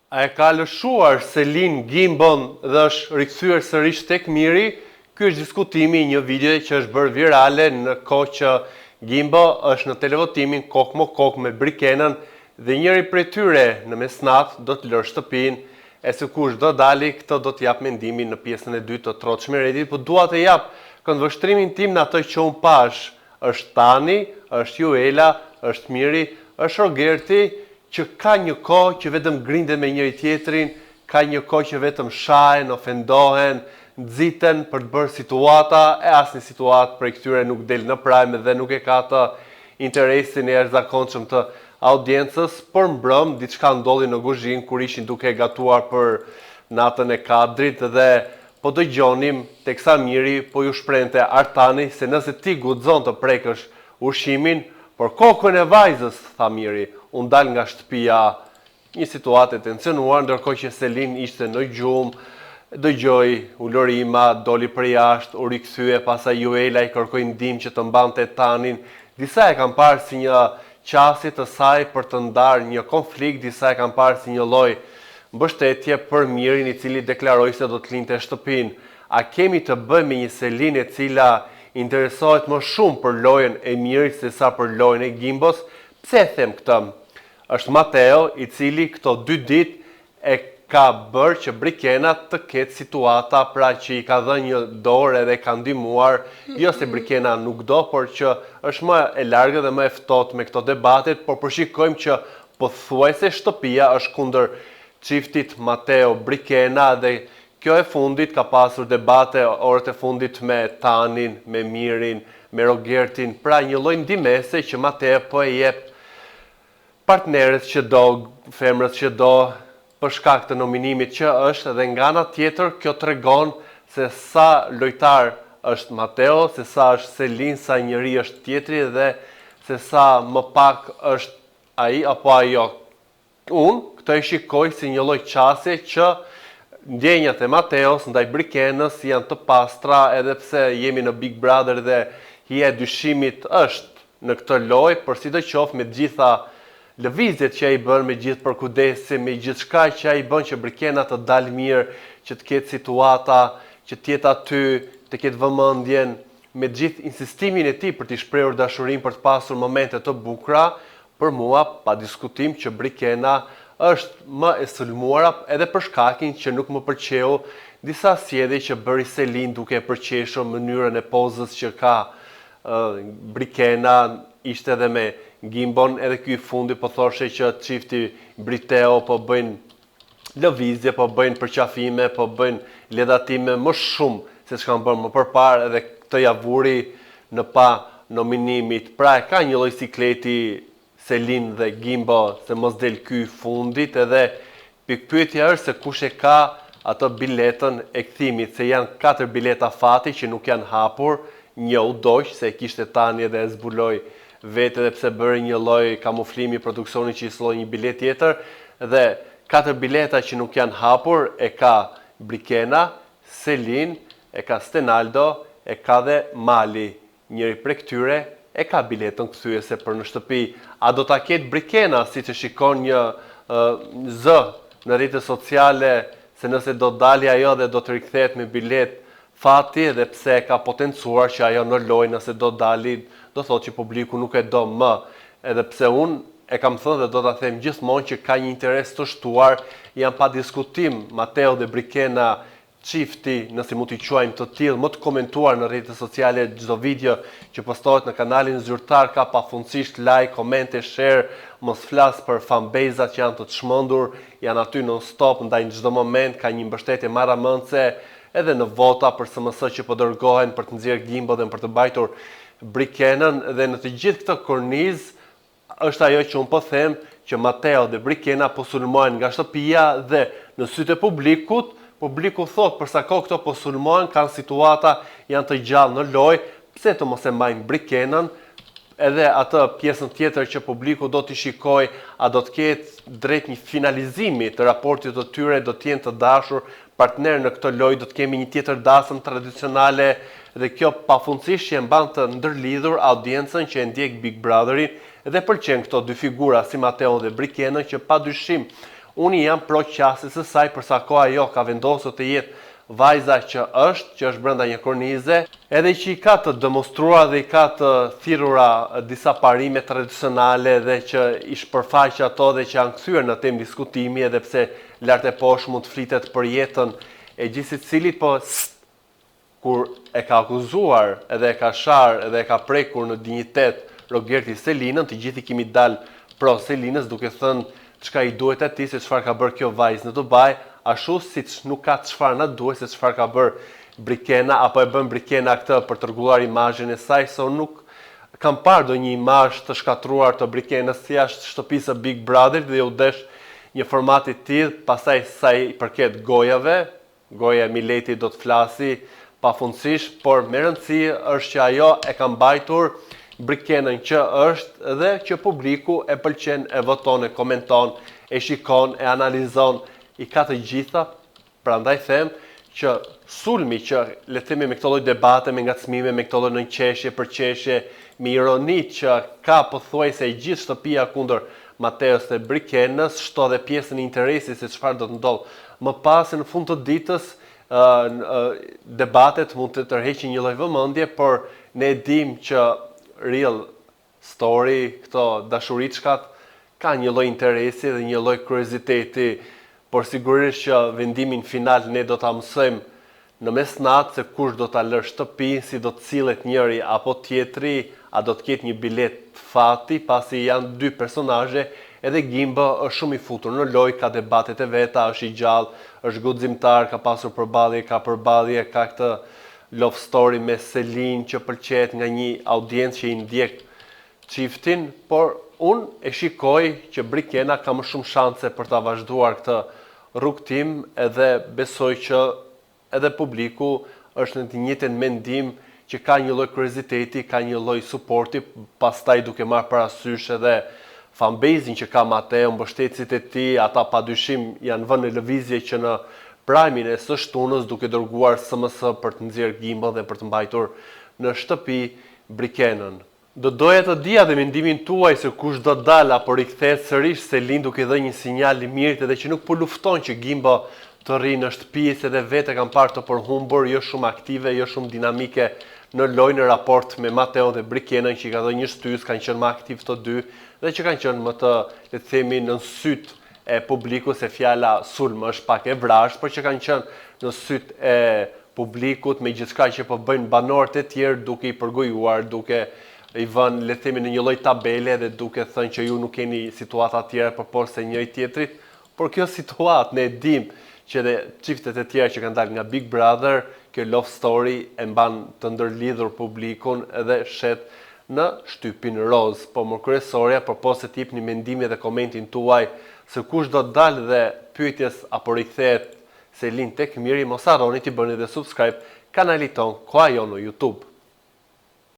A e ka lëshuar Selin Gimbon dhe është rikthyer sërish tek Miri? Ky është diskutimi i një video që është bërë virale në kohë që Gimbo është në televotimin kokë më kokë me Brikenën dhe njëri prej tyre në mesnat do të lërë shtëpinë, e se kush do dali, këtë do të jap mendimin në pjesën e dytë të Trotë Shmeretit, po dua të jap këndvështrimin tim në atë që unë pash. Është Tani, është Juela, është Miri, është Rogerti, që ka një kohë që vetëm grinde me njëri tjetrin, ka një kohë që vetëm shahen, ofendohen, nxiten për të bërë situata, e asnjë situatë për këtyre nuk del në prajme dhe nuk e ka të interesin e jashtëzakonshëm të audiencës, por mbrëm diçka ndodhi në kuzhinë kur ishin duke gatuar për natën e Kadrit dhe po dëgjonim teksa Miri po ju shprehte Artani se nëse ti guxon të prekësh ushqimin, por kokën e vajzës, tha Miri, unë dal nga shtëpia. Një situatë e tensionuar, ndërkohë që Selin ishte në gjumë, dëgjoi ulërima, doli për jashtë, u rikthye, pastaj Juela i kërkoi ndihmë që të mbante Tanin. Disa e kanë parë si një qasje të saj për të ndarë një konflikt, disa e kanë parë si një lloj mbështetje për Mirin i cili deklaroi se do të linte shtëpinë. A kemi të bëjmë me një Selin e cila interesohet më shumë për lojën e Mirit se sa për lojën e Gimbos? Pse e them këtë? Është Mateo i cili këto 2 ditë e ka bërë që Brikena të ketë situata, pra që i ka dhënë një dorë edhe ka ndihmuar, jo se Brikena nuk do, por që është më e largë dhe më e ftohtë me këto debatet, por përshikojmë që pothuajse shtëpia është kundër çiftit Mateo Brikena dhe kjo e fundit ka pasur debate orët e fundit me Tanin, me Mirin, me Rogertin, pra një lloj ndihmese që Mateo po e jep partnerët që do, femrët që do, për shkak të nominimit që është, dhe nga ana tjetër kjo tregon se sa lojtar është Mateo, se sa është Selin, sa njëri është tjetri dhe se sa më pak është ai apo ajo. Unë këtë e shikoj si një lloj qasje që ndjenjat e Mateos ndaj Brikenës janë të pastra, edhe pse jemi në Big Brother dhe hija e dyshimit është në këtë lojë, por sidoqoftë me gjitha lëvizjet që ai bën, me gjithë përkujdesin, me gjithçka që ai bën që Brikena të dalë mirë, që të ketë situata, që të jetë aty, të ketë vëmendjen, me gjithë insistimin e tij për të shprehur dashurinë, për të pasur momente të bukura, për mua pa diskutim që Brikena është më e sulmuara edhe për shkakin që nuk më pëlqeu disa sjellje që bëri Selin duke përqeshur mënyrën e pozës që ka Brikena, ishte edhe me Gimbon, edhe ky i fundi po thoshe që çifti Briteo po bëjnë lëvizje, po bëjnë përqafime, po bëjnë ledatime më shumë se ç'kan bërë më përpara, edhe këtë javuri në pa nominimit. Pra e ka një lloj sikleti Selin dhe Gimbo se mos del ky i fundit, edhe pikpyetja është se kush e ka atë biletën e kthimit, se janë 4 bileta fati që nuk janë hapur, një u doq se e kishte Tani edhe e zbuloi vetë edhe pse bëri një lloj kamuflimi produksioni që i solloi një bilet tjetër, dhe 4 bileta që nuk janë hapur e ka Brikena, Selin, e ka Stenaldo, e ka dhe Mali. Njëri prej këtyre e ka biletën kthyese për në shtëpi. A do ta ketë Brikena siç e shikon një zë në rrjetet sociale, se nëse do dali ajo dhe do të rikthehet me bilet fati, edhe pse e ka potencuar që ajo në lojë nëse do dali, do thotë që publiku nuk e do më, edhe pse unë e kam thënë dhe do ta them gjithmonë që ka një interes të shtuar, janë pa diskutim Mateo dhe Brikena, çifti, nëse mund t'i quajmë të tillë, më të komentuar në rrjetet sociale, çdo video që postohet në kanalin zyrtar ka pafundësisht like, komente, share, mos flas për fanbase-at që janë të çmendur, janë aty non stop, ndaj në çdo moment ka një mbështetje marramëndse, edhe në vota për SMS që po dërgohen për të nxjerrë Gimbo dhe për të mbajtur Brikenën, dhe në të gjithë këtë kornizë është ajo që unë po them që Mateo dhe Brikena po sulmohen nga shtëpia dhe në sytë e publikut, publiku thot përsa kohë këto po sulmohen, kanë situata, janë të gjallë në lojë, pse të mos e mbajnë Brikenën, edhe atë pjesën tjetër që publiku do t'i shikoj, a do të ketë drejt një finalizimi të raportit të tyre, do t'jenë të dashur partner në këtë lojë, do të kemi një tjetër dasëm tradicionale, dhe kjo pafundësisht që e mban të ndërlidhur audiencën që e ndjek Big Brotherin, dhe pëlqen këto 2 figura si Mateo dhe Brikena, që padyshim Unë jam pro qasjes së saj përsa ko ajo ka vendosur të jetë vajza që është brenda një kornize, edhe që i ka të demonstruar dhe i ka të thirrura disa parime tradicionale dhe që i shpërfaq ato dhe që janë kthyer në temë diskutimi, edhe pse lart e poshtë mund të flitet për jetën e gjithë secilit, po kur e ka akuzuar edhe e ka sharë edhe e ka prekur në dinjitet Rogerti Selinën, të gjithë i kemi dalë pro Selinës duke thënë çka i duhet atij se çfarë ka bërë kjo vajzë në Dubai, ashtu siç nuk ka çfarë na duhet se çfarë ka bërë Brikena, apo e bën Brikena këtë për të rregulluar imazhin e saj, se unë nuk kam parë ndonjë imazh të shkatruar të Brikenës jashtë shtëpisë së Big Brother dhe u desh një format i tillë, pastaj sa i përket gojave, goja e Mileti do të flasi pafundësisht, por me rëndësi është që ajo e ka mbajtur Brikenën që është dhe që publiku e pëlqen, e voton, e komenton, e shikon, e analizon, i ka të gjitha. Prandaj them që sulmi që le të themi me këto lloj debate, me ngacmime, me këto lloj nënqeshje, përqeshje, me ironi që ka pothuajse e gjithë shtëpia kundër Mateos dhe Brikenës, shto dhe pjesën e interesit se çfarë do të ndodh më pas. Në fund të ditës debatet mund të tërheqin një lloj vëmendje, por ne dim që real story, këto dashuriçkat, ka një lloj interesi dhe një lloj kurioziteti, por sigurisht që vendimin final ne do ta mësojmë në mesnatë se kush do ta lë shtëpinë, si do të cillet njëri apo tjetri, a do të ketë një bilet fati, pasi janë dy personazhe, edhe Gimbo është shumë i futur në lojë, ka debatet e veta, është i gjallë, është guximtar, ka pasur përballje, ka këtë love story me Selin që pëlqet nga një audiencë që i ndjek çiftin, por unë e shikoj që Brikena ka më shumë shanse për ta vazhduar këtë rrugtim, edhe besoj që edhe publiku është në të njëjtën mendim, që ka një lloj kurioziteti, ka një lloj suporti, pastaj duke marrë parasysh edhe fanbase-in që ka Mateo, mbështetësit e tij, ata padyshim janë vënë në lëvizje që në prajmin e së shtunës duke dërguar SMS për të nxjerrë Gimbo dhe për të mbajtur në shtëpi Brikenën. Do doja të dija dhe mendimin tuaj se kush do dalë apo rikthehet sërish Selin duke dhënë një sinjal i mirë edhe që nuk po lufton që Gimbo të rrinë në shtëpi, se edhe vetë kam parë të përhumbur, jo shumë aktive, jo shumë dinamike në lojë në raport me Mateo dhe Brikenën, që i ka dhënë një shtys, kanë qenë më aktiv të dy dhe që kanë qenë më të, le të themi, në syt e publiku, se fjala sulm është pak e vrasht, por që kanë qenë në syt e publikut me gjithçka që po bëjnë banorët e tjerë, duke i përgojuar, duke i vënë, le të themi, në një lloj tabele dhe duke thënë që ju nuk keni situata të tjera përposhtë se njëri tjetrit, por kjo situatë ne e dim që edhe çiftet e tjera që kanë dalë nga Big Brother, kjo love story e mban të ndërlidhur publikun edhe shet në shtypin roz. Po më kryesorja, përpos të jepni mendimin dhe komentin tuaj se kush do të dalë dhe pyetjes apo rikthehet Selin tek Miri, mos harroni të bëni dhe subscribe kanalit ton Koha Jo në YouTube.